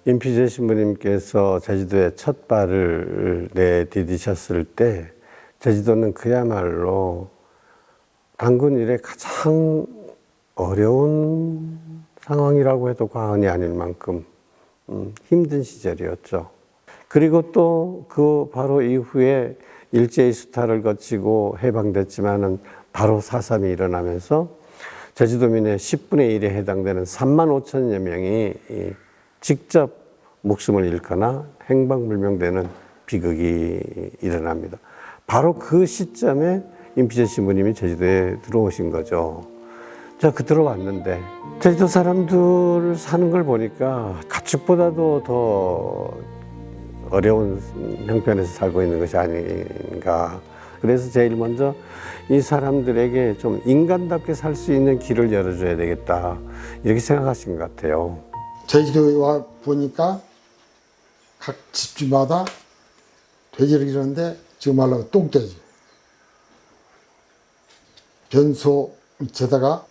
임피제 신부님께서 제주도에 첫 발을 내디디셨을 때 제주도는 그야말로 단군 이래 가장 어려운 상황이라고 해도 과언이 아닐 만큼 힘든 시절이었죠. 그리고 또 그 바로 이후에 일제의 수탈을 거치고 해방됐지만은 바로 4.3이 일어나면서 제주도민의 10분의 1에 해당되는 3만 5천여 명이 직접 목숨을 잃거나 행방불명되는 비극이 일어납니다. 바로 그 시점에 임피제 신부님이 제주도에 들어오신 거죠. 제가 그 들어왔는데 제주도 사람들 사는 걸 보니까 가축보다도 더 어려운 형편에서 살고 있는 것이 아닌가. 그래서 제일 먼저 이 사람들에게 좀 인간답게 살 수 있는 길을 열어줘야 되겠다, 이렇게 생각하신 것 같아요. 제주도에 와 보니까 각 집집마다 돼지를 기르는데 지금 말로 똥돼지, 변소 밑에다가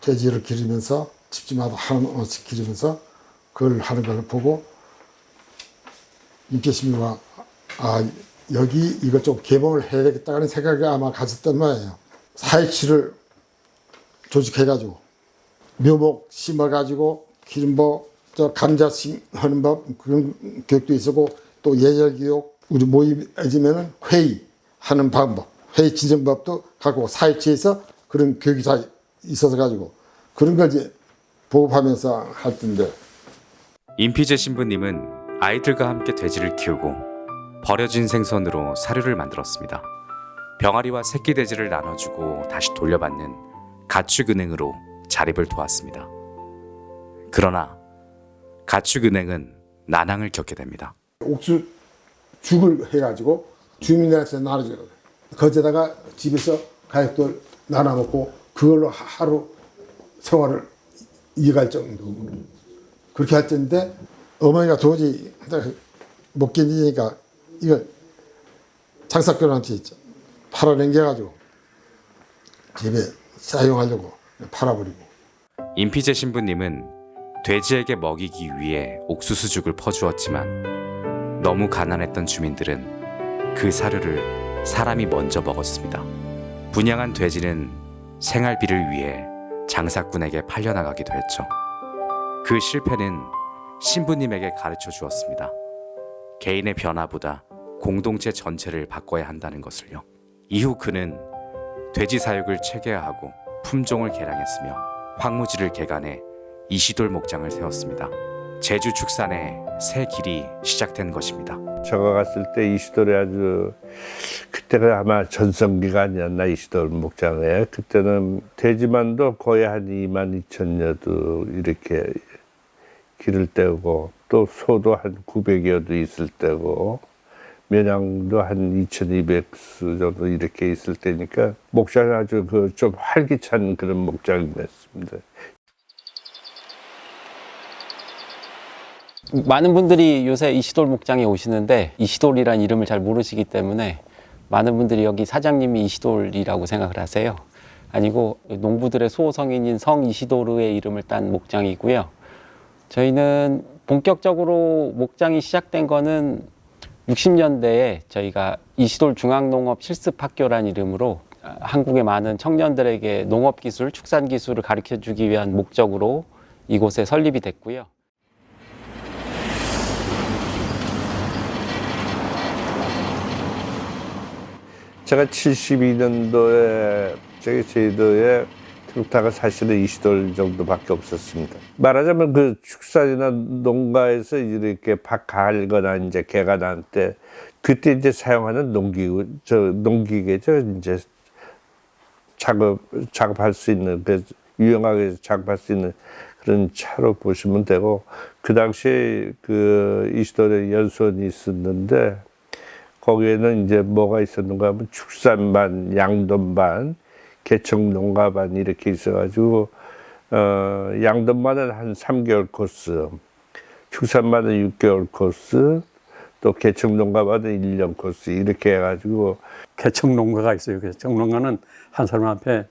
돼지를 기르면서 집집마다 하나씩 기르면서 그걸 하는 걸 보고 임피제 신부가 여기 이거 좀 개봉을 해야 되겠다는 생각이 아마 가졌단 말이에요. 4.27을 조직해가지고 묘목 심어가지고 기름법, 감자 심하는 법 그런 교육도 있었고 또 예절교육, 우리 모임해지면은 회의하는 방법, 회의 진정법도 갖고 4.27에서 그런 교육이 다 있어서 가지고 그런 걸 이제 보급하면서 할 텐데. 임피제 신부님은 아이들과 함께 돼지를 키우고 버려진 생선으로 사료를 만들었습니다. 병아리와 새끼 돼지를 나눠주고 다시 돌려받는 가축은행으로 자립을 도왔습니다. 그러나 가축은행은 난항을 겪게 됩니다. 옥수 죽을 해가지고 주민들한테 나눠줘요. 거기다가 집에서 가족들 나눠 먹고 그걸로 하루 생활을 이어갈 정도. 그렇게 할 텐데 어머니가 도저히 못 견디니까 이걸 장사꾼한테 팔아넘겨가지고 집에 사용하려고 팔아버리고. 임피제 신부님은 돼지에게 먹이기 위해 옥수수죽을 퍼주었지만 너무 가난했던 주민들은 그 사료를 사람이 먼저 먹었습니다. 분양한 돼지는 생활비를 위해 장사꾼에게 팔려나가기도 했죠. 그 실패는 신부님에게 가르쳐 주었습니다. 개인의 변화보다 공동체 전체를 바꿔야 한다는 것을요. 이후 그는 돼지 사육을 체계화하고 품종을 개량했으며 황무지를 개간해 이시돌 목장을 세웠습니다. 제주 축산의 새 길이 시작된 것입니다. 제가 갔을 때 이시돌이 아주, 그때가 아마 전성기가 아니었나, 이시돌 목장에. 그때는 돼지만도 거의 한 2만 2천여도 이렇게 기를 때고, 또 소도 한 900여도 있을 때고, 면양도 한 2,200수 정도 이렇게 있을 때니까 목장이 아주 좀 활기찬 그런 목장이었습니다. 많은 분들이 요새 이시돌 목장에 오시는데 이시돌이라는 이름을 잘 모르시기 때문에 많은 분들이 여기 사장님이 이시돌이라고 생각을 하세요. 아니고 농부들의 수호성인인 성 이시도르의 이름을 딴 목장이고요. 저희는 본격적으로 목장이 시작된 거는 60년대에 저희가 이시돌 중앙농업 실습학교라는 이름으로 한국의 많은 청년들에게 농업기술, 축산기술을 가르쳐주기 위한 목적으로 이곳에 설립이 됐고요. 제가 72년도에 저기 제주도에 트럭타가 사실은 이시돌 정도밖에 없었습니다. 말하자면 그 축산이나 농가에서 이렇게 밭 갈거나 이제 개간할 때 그때 이제 사용하는 농기계죠. 이제 작업할 수 있는, 유용하게 작업할 수 있는 그런 차로 보시면 되고, 그 당시에 그 이시돌에 연수원이 있었는데 거기에는 이제 뭐가 있었는가 하면 축산반, 양돈반, 개척농가반 이렇게 있어가지고 양돈반은 한 3개월 코스, 축산반은 6개월 코스, 또 개척농가반은 1년 코스 이렇게 해가지고. 개척농가가 있어요. 개척농가는 한 사람 앞에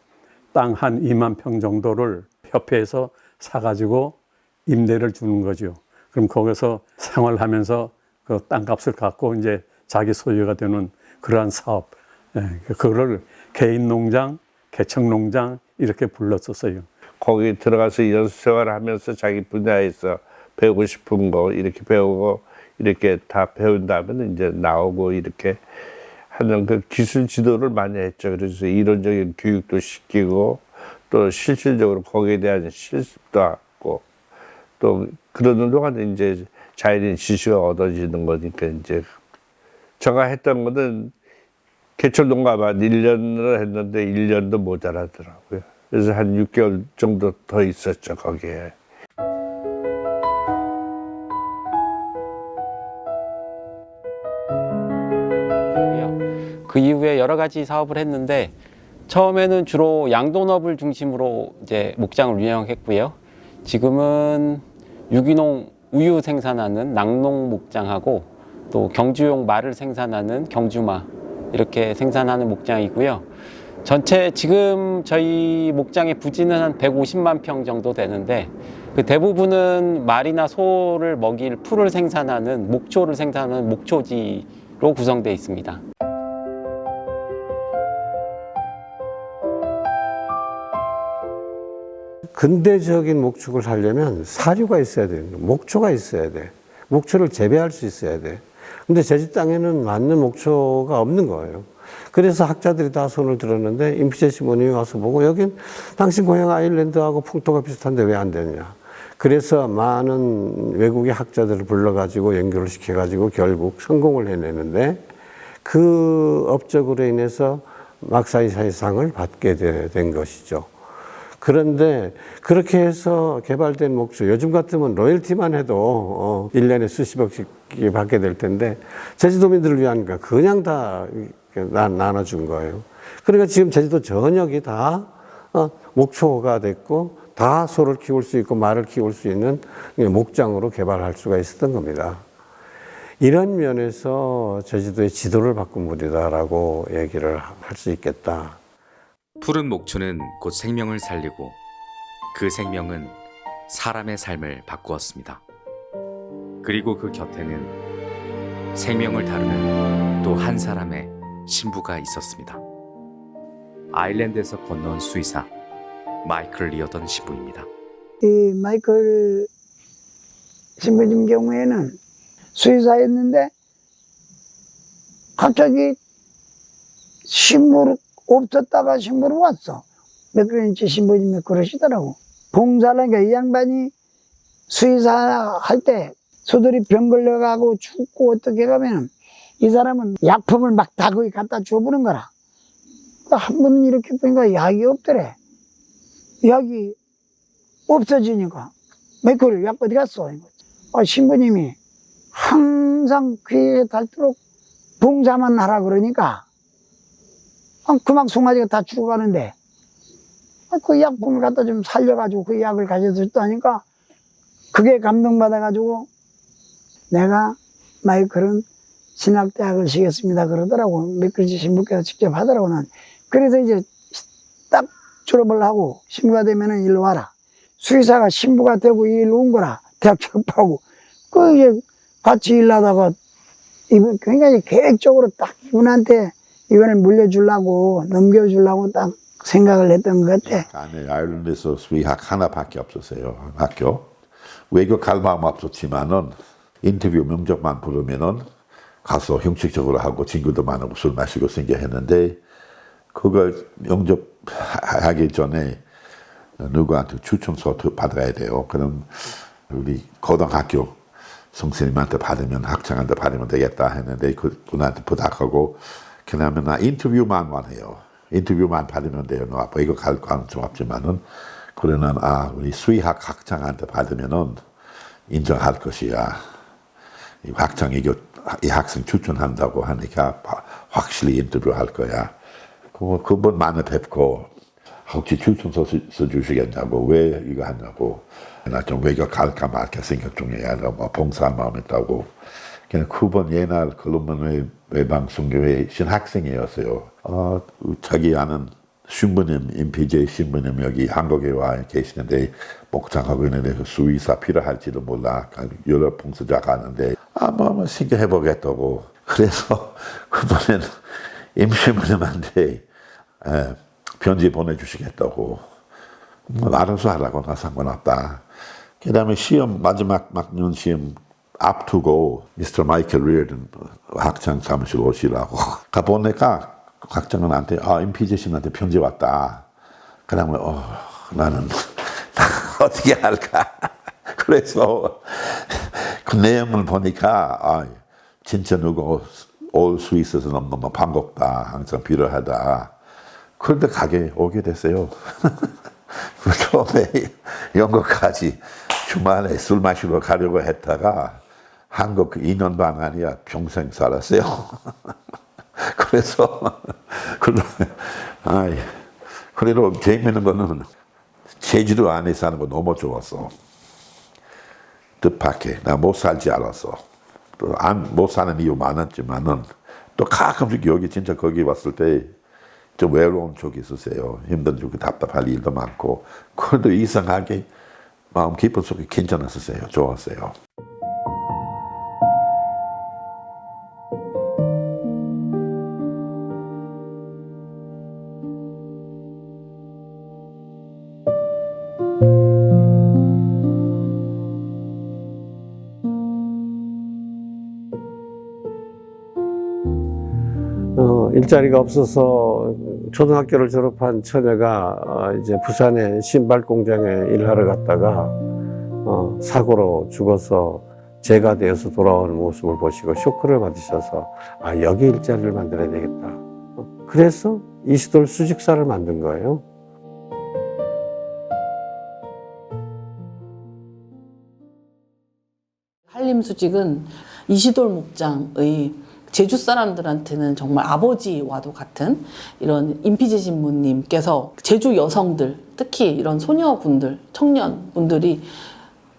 땅 한 2만 평 정도를 협회에서 사가지고 임대를 주는 거죠. 그럼 거기서 생활하면서 그 땅값을 갖고 이제 자기 소유가 되는 그러한 사업, 그거를 개인 농장, 개척 농장 이렇게 불렀었어요. 거기 들어가서 연수 생활하면서 자기 분야에서 배우고 싶은 거 이렇게 배우고 이렇게 다 배운 다음에 이제 나오고 이렇게 하는 그 기술 지도를 많이 했죠. 그래서 이론적인 교육도 시키고 또 실질적으로 거기에 대한 실습도 하고 또 그러는 동안에 이제 자연인 지식이 얻어지는 거니까 이제 제가 했던 거는 개척 농가만 1년을 했는데 1년도 모자라더라고요. 그래서 한 6개월 정도 더 있었죠, 거기에. 그 이후에 여러 가지 사업을 했는데 처음에는 주로 양돈업을 중심으로 이제 목장을 운영했고요. 지금은 유기농 우유 생산하는 낙농 목장하고 또 경주용 말을 생산하는 경주마 이렇게 생산하는 목장이고요. 전체 지금 저희 목장의 부지는 한 150만 평 정도 되는데 그 대부분은 말이나 소를 먹일 풀을 생산하는 목초를 생산하는 목초지로 구성되어 있습니다. 근대적인 목축을 하려면 사료가 있어야 돼요. 목초가 있어야 돼. 목초를 재배할 수 있어야 돼. 근데 제주 땅에는 맞는 목초가 없는 거예요. 그래서 학자들이 다 손을 들었는데 임피제 시모님이 와서 보고 여긴 당신 고향 아일랜드하고 풍토가 비슷한데 왜 안 되냐. 그래서 많은 외국의 학자들을 불러가지고 연구를 시켜가지고 결국 성공을 해내는데 그 업적으로 인해서 막사이사이상을 받게 된 것이죠. 그런데 그렇게 해서 개발된 목초, 요즘 같으면 로열티만 해도 1년에 수십억씩 받게 될 텐데 제주도민들을 위한 거 그냥 다 나눠준 거예요. 그러니까 지금 제주도 전역이 다 목초가 됐고 다 소를 키울 수 있고 말을 키울 수 있는 목장으로 개발할 수가 있었던 겁니다. 이런 면에서 제주도의 지도를 바꾼 물이다라고 얘기를 할 수 있겠다. 푸른 목초는 곧 생명을 살리고 그 생명은 사람의 삶을 바꾸었습니다. 그리고 그 곁에는 생명을 다루는 또 한 사람의 신부가 있었습니다. 아일랜드에서 건너온 수의사 마이클 리어던 신부입니다. 이 마이클 신부님 경우에는 수의사였는데 갑자기 신부로 없었다가 신부로 왔어. 몇 년째 신부님이 그러시더라고. 봉사라니까 이 양반이 수의사 할 때 소들이 병 걸려가고 죽고 어떻게 가면 이 사람은 약품을 막 다 거기 갖다 줘보는 거라. 한 번은 이렇게 보니까 약이 없더래. 약이 없어지니까 마이클 약 어디 갔어? 신부님이 항상 귀에 닳도록 봉사만 하라 그러니까 그만 송아지가 다 죽어가는데 그 약품을 갖다 좀 살려가지고 그 약을 가져줬다니까 그게 감동받아가지고 내가 마이클은 신학대학을 시겠습니다 그러더라고. 메클지 신부께서 직접 하더라고. 난 그래서 이제 딱 졸업을 하고 신부가 되면은 일로 와라. 수의사가 신부가 되고 일로 온 거라. 대학 졸업하고 그 이제 같이 일하다가 이분 굉장히 계획적으로 딱 이분한테 이거를 물려주려고 넘겨주려고 딱 생각을 했던 것 같아. 안에 아일랜드에서 수의학 하나밖에 없었어요. 학교. 외국 갈 마음 없었지만은 인터뷰 면접만 부르면은 가서 형식적으로 하고 친구도 많고 술 마시고 생겨 했는데 그걸 면접하기 전에 누구한테 추천서 받아야 돼요. 그럼 우리 고등학교 선생님한테 받으면 학생한테 받으면 되겠다 했는데 그분한테 부탁하고 그러면 나 인터뷰만 해요. 인터뷰만 받으면 돼요. 너 아빠 이거 갈 가능성 없지만은 그러면 우리 수의학 학장한테 받으면은 인정할 것이야. 이 학장 이 학생 추천한다고 하니까 확실히 인터뷰할 거야. 그분 많이 뵙고 혹시 추천서 써주시겠냐고 왜 이거 하냐고 나 좀 외국 갈까 말까 생각 중이야. 뭐 봉사할 마음 있다고. 그분 옛날 콜롬비아 외방선교회 신학생이었어요. 자기 아는 신부님, 임PJ 신부님 여기 한국에 와 계시는데 목장하고 있는데 그 수의사 필요할지도 몰라. 여러 봉사자 가는데 뭐 신경해보겠다고. 그래서 그분은 임신부님한테 편지 보내주시겠다고. 알아서 하라고. 나 상관없다. 그 다음에 시험 마지막 막년 시험 앞두고 미스터 마이클 리어든 학장 사무실 오시라고 가보니까 학장한테 임PJ 씨한테 편지 왔다. 그 다음에 나는 어떻게 할까. 그래서 그 내용을 보니까 진짜 누구 올 수 있어서 너무 반갑다. 항상 필요하다. 그런데 가게 오게 됐어요. 처음에 영국까지 주말에 술 마시러 가려고 했다가 한국 2년 반 아니야 평생 살았어요. 그래서 그래도 재밌는 거는 제주도 안에 사는 거 너무 좋았어. 뜻밖의 나 못 살지 알았어. 또 못 사는 이유 많았지만은 또 가끔씩 여기 진짜 거기 왔을 때 좀 외로운 쪽이 있으세요. 힘든 쪽이 답답할 일도 많고 그래도 이상하게 마음 깊은 속에 괜찮았었어요. 좋았어요. 일자리가 없어서 초등학교를 졸업한 처녀가 이제 부산의 신발 공장에 일하러 갔다가 사고로 죽어서 재가 되어서 돌아오는 모습을 보시고 쇼크를 받으셔서 여기 일자리를 만들어야 되겠다. 그래서 이시돌 수직사를 만든 거예요. 한림수직은 이시돌 목장의 제주 사람들한테는 정말 아버지와도 같은 이런 임PJ 신부님께서 제주 여성들, 특히 이런 소녀분들, 청년분들이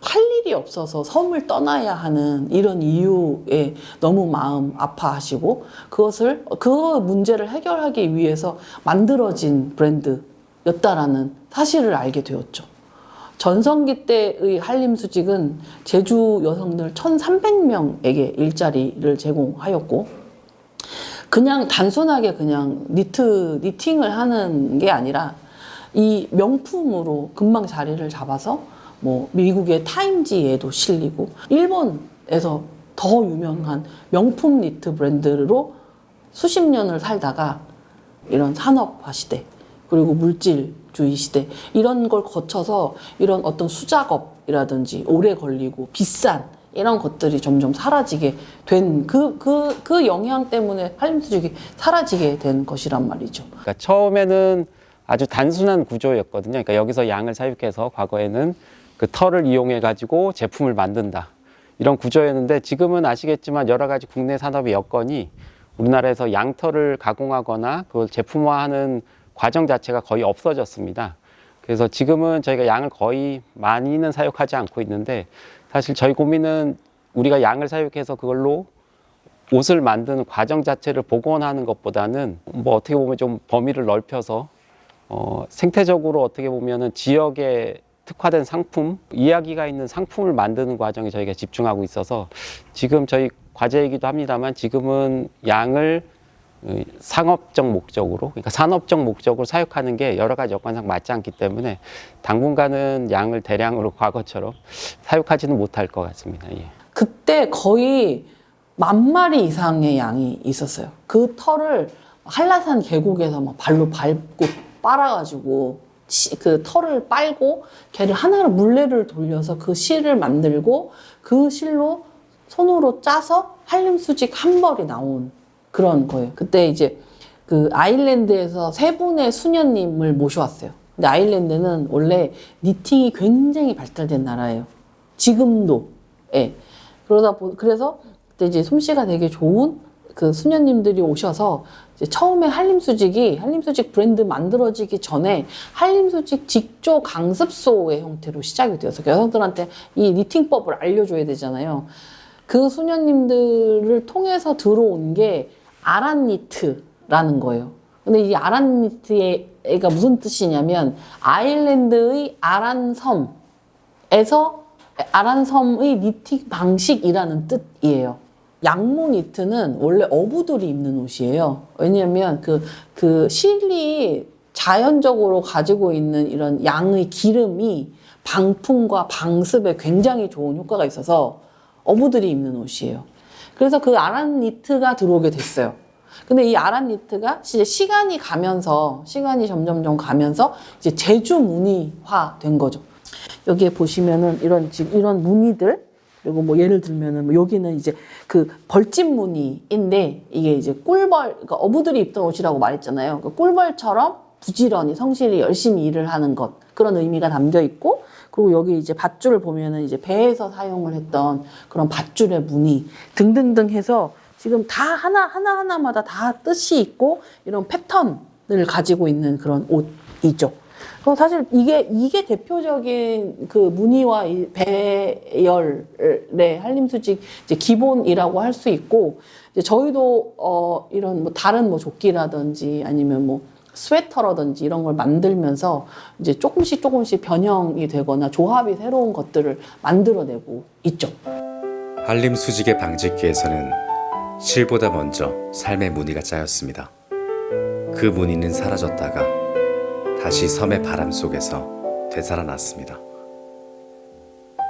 할 일이 없어서 섬을 떠나야 하는 이런 이유에 너무 마음 아파하시고 그 문제를 해결하기 위해서 만들어진 브랜드였다라는 사실을 알게 되었죠. 전성기 때의 한림수직은 제주 여성들 1,300명에게 일자리를 제공하였고 그냥 단순하게 그냥 니팅을 하는 게 아니라 이 명품으로 금방 자리를 잡아서 뭐 미국의 타임지에도 실리고 일본에서 더 유명한 명품 니트 브랜드로 수십 년을 살다가 이런 산업화 시대 그리고 물질주의 시대 이런 걸 거쳐서 이런 어떤 수작업이라든지 오래 걸리고 비싼 이런 것들이 점점 사라지게 된 그 영향 때문에 한림수직이 사라지게 된 것이란 말이죠. 그러니까 처음에는 아주 단순한 구조였거든요. 그러니까 여기서 양을 사육해서 과거에는 그 털을 이용해 가지고 제품을 만든다 이런 구조였는데 지금은 아시겠지만 여러 가지 국내 산업의 여건이 우리나라에서 양털을 가공하거나 그걸 제품화하는 과정 자체가 거의 없어졌습니다. 그래서 지금은 저희가 양을 거의 많이는 사육하지 않고 있는데 사실 저희 고민은 우리가 양을 사육해서 그걸로 옷을 만드는 과정 자체를 복원하는 것보다는 뭐 어떻게 보면 좀 범위를 넓혀서 생태적으로 어떻게 보면은 지역에 특화된 상품, 이야기가 있는 상품을 만드는 과정에 저희가 집중하고 있어서 지금 저희 과제이기도 합니다만 지금은 양을 상업적 목적으로, 그러니까 산업적 목적으로 사육하는 게 여러 가지 여건상 맞지 않기 때문에 당분간은 양을 대량으로 과거처럼 사육하지는 못할 것 같습니다. 예. 그때 거의 10,000마리 이상의 양이 있었어요. 그 털을 한라산 계곡에서 막 발로 밟고 빨아가지고 그 털을 빨고 걔를 하나로 물레를 돌려서 그 실을 만들고 그 실로 손으로 짜서 한림수직 한 벌이 나온 그런 거예요. 그때 이제 그 아일랜드에서 3분의 수녀님을 모셔왔어요. 근데 아일랜드는 원래 니팅이 굉장히 발달된 나라예요. 지금도. 예. 그래서 그때 이제 솜씨가 되게 좋은 그 수녀님들이 오셔서 이제 처음에 한림수직 브랜드 만들어지기 전에 한림수직 직조 강습소의 형태로 시작이 되어서 여성들한테 이 니팅법을 알려줘야 되잖아요. 그 수녀님들을 통해서 들어온 게 아란니트라는 거예요. 근데 이 아란니트의 아란이가 무슨 뜻이냐면 아일랜드의 아란섬에서 아란섬의 니팅 방식이라는 뜻이에요. 양모 니트는 원래 어부들이 입는 옷이에요. 왜냐하면 그 실이 자연적으로 가지고 있는 이런 양의 기름이 방풍과 방습에 굉장히 좋은 효과가 있어서 어부들이 입는 옷이에요. 그래서 그 아란 니트가 들어오게 됐어요. 근데 이 아란 니트가 이제 시간이 점점점 가면서 이제 제주 무늬화 된 거죠. 여기에 보시면은 이런 무늬들, 그리고 뭐 예를 들면은 뭐 여기는 이제 그 벌집 무늬인데 이게 이제 꿀벌, 그러니까 어부들이 입던 옷이라고 말했잖아요. 그 꿀벌처럼 부지런히 성실히 열심히 일을 하는 것, 그런 의미가 담겨 있고, 그리고 여기 이제 밧줄을 보면은 이제 배에서 사용을 했던 그런 밧줄의 무늬 등등등 해서 지금 다 하나하나마다 다 뜻이 있고 이런 패턴을 가지고 있는 그런 옷이죠. 그럼 사실 이게 대표적인 그 무늬와 이 배열의 한림수직 이제 기본이라고 할 수 있고, 이제 저희도 이런 뭐 다른 뭐 조끼라든지 아니면 뭐 스웨터라든지 이런 걸 만들면서 이제 조금씩 변형이 되거나 조합이 새로운 것들을 만들어내고 있죠. 한림수직의 방직기에서는 실보다 먼저 삶의 무늬가 짜였습니다. 그 무늬는 사라졌다가 다시 섬의 바람 속에서 되살아났습니다.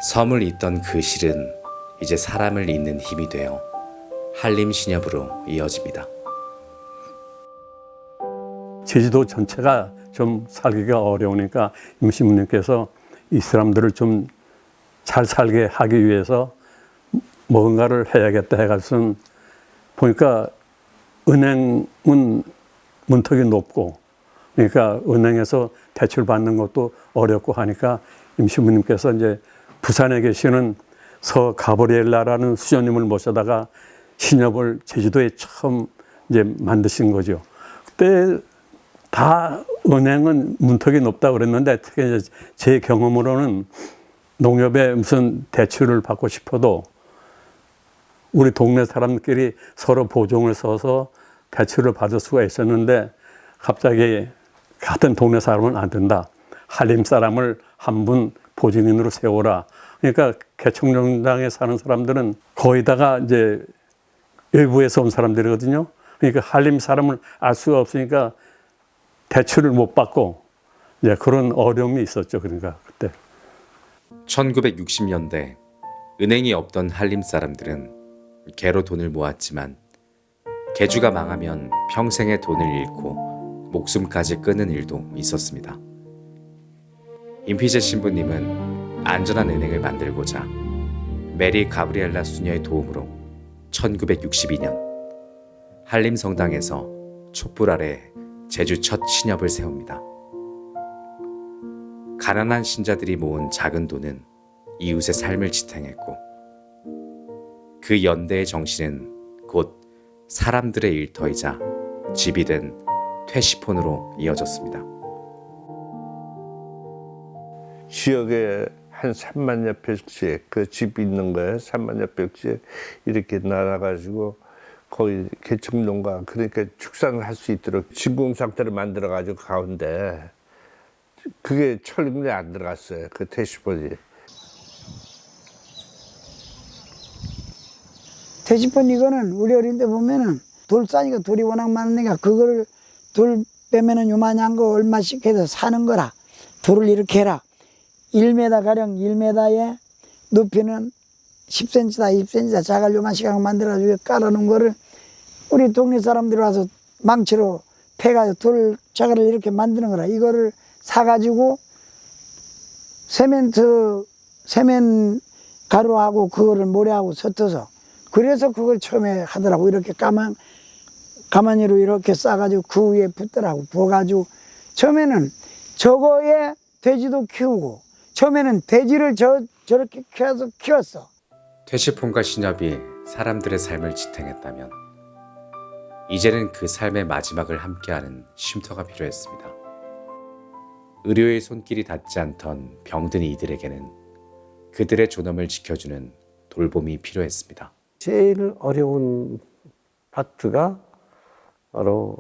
섬을 잇던 그 실은 이제 사람을 잇는 힘이 되어 한림신협으로 이어집니다. 제주도 전체가 좀 살기가 어려우니까 임시무님께서 이 사람들을 좀 잘 살게 하기 위해서 뭔가를 해야겠다 해가지고 보니까 은행은 문턱이 높고, 그러니까 은행에서 대출 받는 것도 어렵고 하니까 임시무님께서 이제 부산에 계시는 서 가브리엘라라는 수녀님을 모셔다가 신협을 제주도에 처음 이제 만드신 거죠. 그때 다 은행은 문턱이 높다고 그랬는데, 특히 이제 제 경험으로는 농협에 무슨 대출을 받고 싶어도 우리 동네 사람끼리 서로 보증을 서서 대출을 받을 수가 있었는데, 갑자기 같은 동네 사람은 안 된다. 한림 사람을 한 분 보증인으로 세워라. 그러니까 개척농장에 사는 사람들은 거의 다가 이제 외부에서 온 사람들이거든요. 그러니까 한림 사람을 알 수가 없으니까 대출을 못 받고 이제 그런 어려움이 있었죠. 그러니까 그때. 1960년대 은행이 없던 한림 사람들은 개로 돈을 모았지만 개주가 망하면 평생의 돈을 잃고 목숨까지 끊는 일도 있었습니다. 임피제 신부님은 안전한 은행을 만들고자 메리 가브리엘라 수녀의 도움으로 1962년 한림성당에서 촛불 아래 제주 첫 신협을 세웁니다. 가난한 신자들이 모은 작은 돈은 이웃의 삶을 지탱했고, 그 연대의 정신은 곧 사람들의 일터이자 집이 된 퇴시폰으로 이어졌습니다. 지역에 한 3만여 평씩 그 집 있는 거에 3만여 평씩 이렇게 나눠가지고 거기 개척농가, 그러니까 축산을 할 수 있도록 진공 상태를 만들어 가지고 가운데 그게 철근에 안 들어갔어요. 그 퇴시폰이. 퇴시폰 이거는 우리 어린 때 보면은 돌 싸니까 돌이 워낙 많으니까 그거를 돌 빼면은 요만한 거 얼마씩 해서 사는 거라. 돌을 이렇게 해라. 1m 가량 1m에 높이는 10cm다 20cm다 자갈 요만씩 하고 만들어가지고 깔아놓은 거를 우리 동네 사람들이 와서 망치로 패가지고 돌 자갈을 이렇게 만드는 거라. 이거를 사가지고 세멘 가루하고 그거를 모래하고 섞어서, 그래서 그걸 처음에 하더라고. 이렇게 가마니로 이렇게 싸가지고 그 위에 붓더라고. 부어가지고 처음에는 저거에 돼지도 키우고, 처음에는 돼지를 저렇게 키웠어. 퇴시폰과 신협이 사람들의 삶을 지탱했다면 이제는 그 삶의 마지막을 함께하는 쉼터가 필요했습니다. 의료의 손길이 닿지 않던 병든 이들에게는 그들의 존엄을 지켜주는 돌봄이 필요했습니다. 제일 어려운 파트가 바로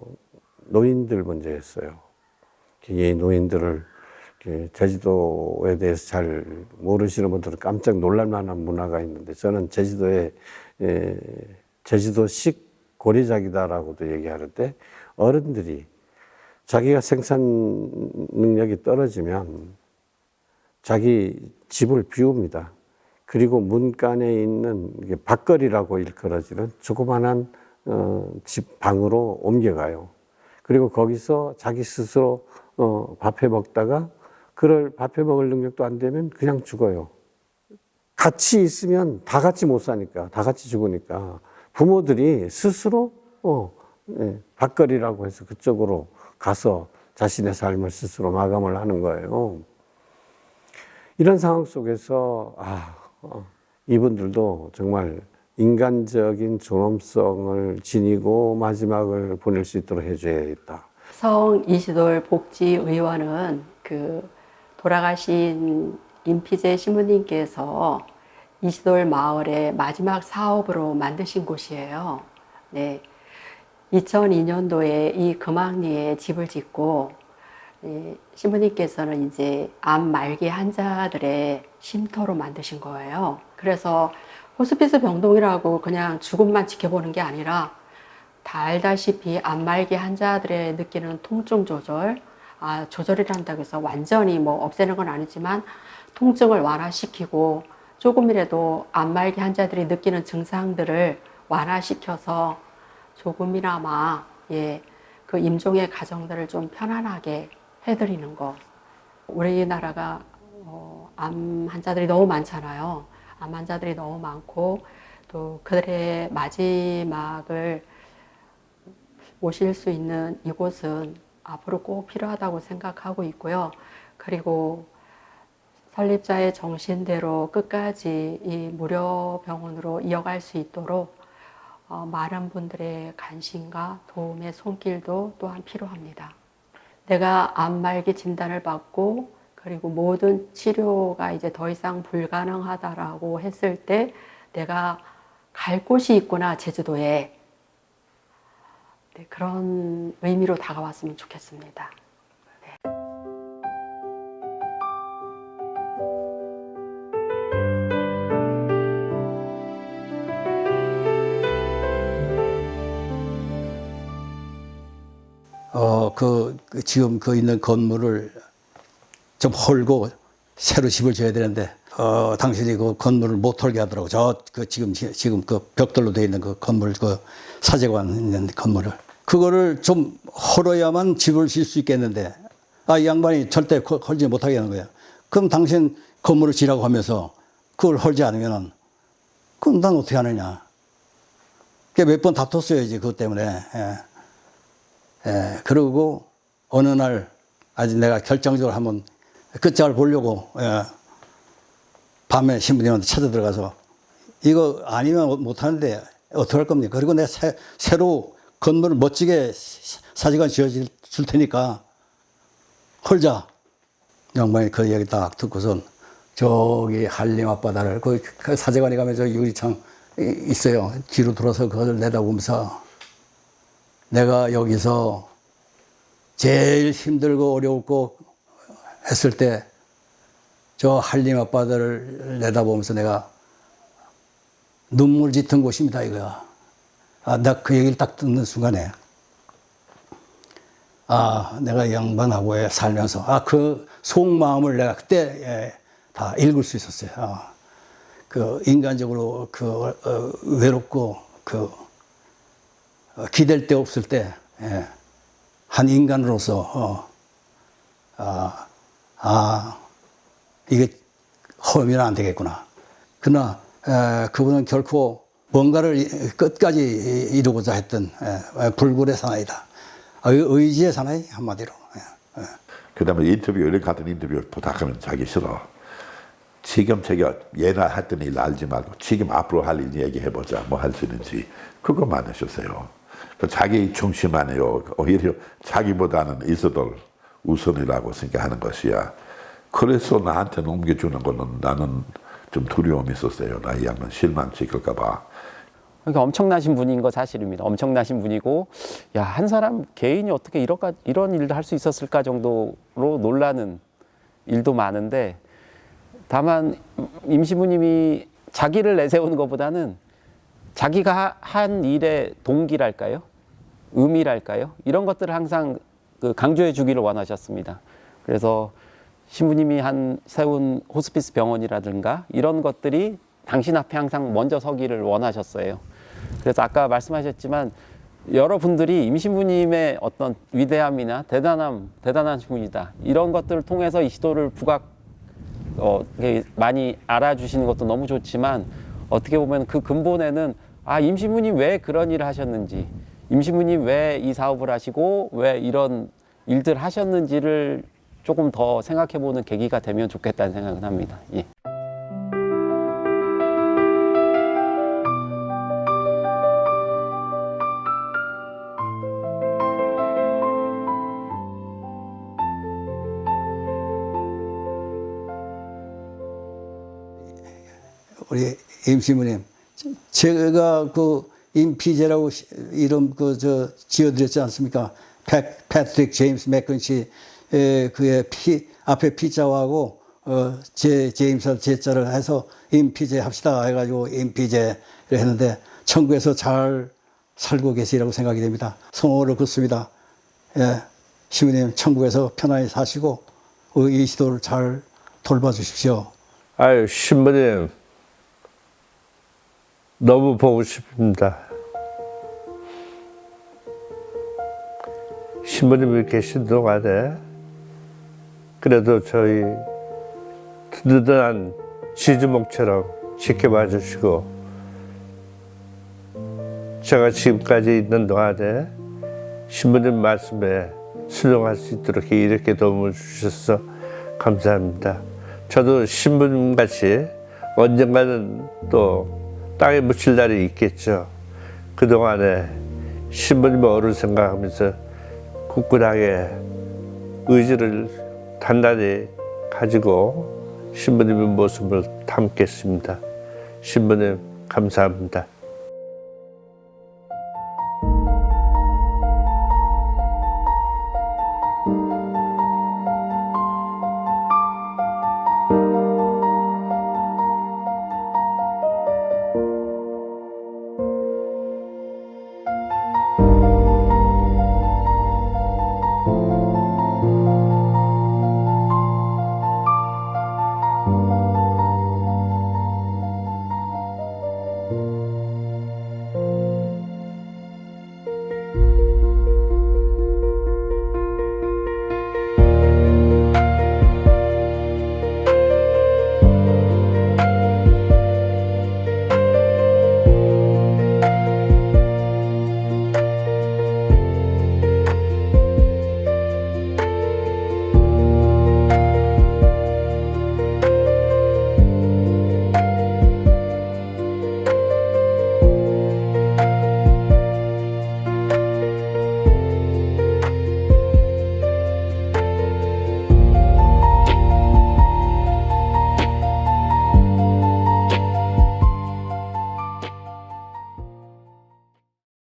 노인들 문제였어요. 이 노인들을 이렇게 제주도에 대해서 잘 모르시는 분들은 깜짝 놀랄 만한 문화가 있는데 저는 제주도에 제주도식 고리작이다라고도 얘기하는데 어른들이 자기가 생산 능력이 떨어지면 자기 집을 비웁니다. 그리고 문간에 있는 밭거리라고 일컬어지는 조그만한 집 방으로 옮겨가요. 그리고 거기서 자기 스스로 밥해 먹다가 그럴 밥해 먹을 능력도 안 되면 그냥 죽어요. 같이 있으면 다 같이 못 사니까, 다 같이 죽으니까 부모들이 스스로 밭거리라고 해서 그쪽으로 가서 자신의 삶을 스스로 마감을 하는 거예요. 이런 상황 속에서 이분들도 정말 인간적인 존엄성을 지니고 마지막을 보낼 수 있도록 해줘야겠다. 성 이시돌 복지의원은 돌아가신 임피제 신부님께서 이시돌 마을의 마지막 사업으로 만드신 곳이에요. 네. 2002년도에 이 금왕리에 집을 짓고 신부님께서는 이제 암 말기 환자들의 쉼터로 만드신 거예요. 그래서 호스피스 병동이라고 그냥 죽음만 지켜보는 게 아니라 다 알다시피 암 말기 환자들의 느끼는 통증 조절, 조절이란다고 해서 완전히 뭐 없애는 건 아니지만 통증을 완화시키고 조금이라도 암 말기 환자들이 느끼는 증상들을 완화시켜서 조금이나마 그 임종의 가정들을 좀 편안하게 해드리는 것. 우리나라가 암 환자들이 너무 많잖아요. 암 환자들이 너무 많고 또 그들의 마지막을 모실 수 있는 이곳은 앞으로 꼭 필요하다고 생각하고 있고요. 그리고 설립자의 정신대로 끝까지 이 무료병원으로 이어갈 수 있도록 많은 분들의 관심과 도움의 손길도 또한 필요합니다. 내가 암 말기 진단을 받고 그리고 모든 치료가 이제 더 이상 불가능하다라고 했을 때 내가 갈 곳이 있구나, 제주도에. 네, 그런 의미로 다가왔으면 좋겠습니다. 네. 지금 있는 건물을 좀 헐고 새로 집을 지어야 되는데, 당신이 그 건물을 못 헐게 하더라고. 지금 그 벽돌로 되어 있는 그 건물, 그 사제관 있는 건물을. 그거를 좀 헐어야만 집을 지을 수 있겠는데, 이 양반이 절대 헐지 못하게 하는 거야. 그럼 당신 건물을 지라고 하면서 그걸 헐지 않으면은, 그럼 난 어떻게 하느냐. 몇 번 다퉜어야지, 그것 때문에. 그러고 어느 날 아직 내가 결정적으로 한번 끝장을 보려고 밤에 신부님한테 찾아 들어가서 이거 아니면 못하는데 어떻게 할 겁니까? 그리고 내가 새로 건물을 멋지게 사직관 지어줄 테니까 헐자. 양반이 그 얘기 딱 듣고선 저기 한림 앞바다를 그 사제관에 가면 저 유리창 있어요. 뒤로 돌아서 그걸 내다보면서 내가 여기서 제일 힘들고 어려웠고 했을 때 저 한림 앞바다를 내다보면서 내가 눈물 짙은 곳입니다, 이거야. 나 그 얘기를 딱 듣는 순간에 내가 이 양반하고 살면서 그 속마음을 내가 그때 다 읽을 수 있었어요. 그 인간적으로 외롭고 기댈 데 없을 때, 한 인간으로서, 이게 허우면 안 되겠구나. 그러나, 그분은 결코 뭔가를 끝까지 이루고자 했던 불굴의 사나이다. 의지의 사나이, 한마디로. 그 다음에 인터뷰, 이런 같은 인터뷰 부탁하면 자기 싫어. 지금 제가 예나 했던 일 알지 말고 지금 앞으로 할 일 얘기해보자. 뭐 할 수 있는지. 그것만 하셨어요. 자기 중심 안에요. 오히려 자기보다는 이스돌 우선이라고 생각하는 것이야. 그래서 나한테 넘겨주는 거는 나는 좀 두려움이 있었어요. 나 이 양반 실망시킬까 봐. 그러니까 엄청나신 분인 거 사실입니다. 엄청나신 분이고, 야, 한 사람 개인이 어떻게 이런 일도 할 수 있었을까 정도로 놀라는 일도 많은데, 다만 임 신부님이 자기를 내세우는 것보다는 자기가 한 일의 동기랄까요? 의미랄까요? 이런 것들을 항상 강조해 주기를 원하셨습니다. 그래서 신부님이 세운 호스피스 병원이라든가 이런 것들이 당신 앞에 항상 먼저 서기를 원하셨어요. 그래서 아까 말씀하셨지만 여러분들이 임 신부님의 어떤 위대함이나 대단한 분이다. 이런 것들을 통해서 이 시도를 많이 알아주시는 것도 너무 좋지만, 어떻게 보면 그 근본에는 임 신부님 왜 그런 일을 하셨는지, 임 신부님 왜 이 사업을 하시고 왜 이런 일들 하셨는지를 조금 더 생각해보는 계기가 되면 좋겠다는 생각은 합니다. 예. 우리 임 신부님, 제가 그 임피제라고 이름 지어드렸지 않습니까? 패트릭 제임스 맥컨시, 그의 앞에 피자하고 제임스 제자를 해서 임피제 합시다 해가지고 임피제를 했는데, 천국에서 잘 살고 계시라고 생각이 됩니다. 성호를 긋습니다. 예, 신부님 천국에서 편안히 사시고 이 시도를 잘 돌봐주십시오. 아유, 신부님 너무 보고 싶습니다. 신부님이 계신 동안에 그래도 저희 든든한 지주목처럼 지켜봐 주시고, 제가 지금까지 있는 동안에 신부님 말씀에 순종할 수 있도록 이렇게 도움을 주셔서 감사합니다. 저도 신부님같이 언젠가는 또 땅에 묻힐 날이 있겠죠. 그동안에 신부님 어를 생각하면서 굳건하게 의지를 단단히 가지고 신부님의 모습을 담겠습니다. 신부님 감사합니다.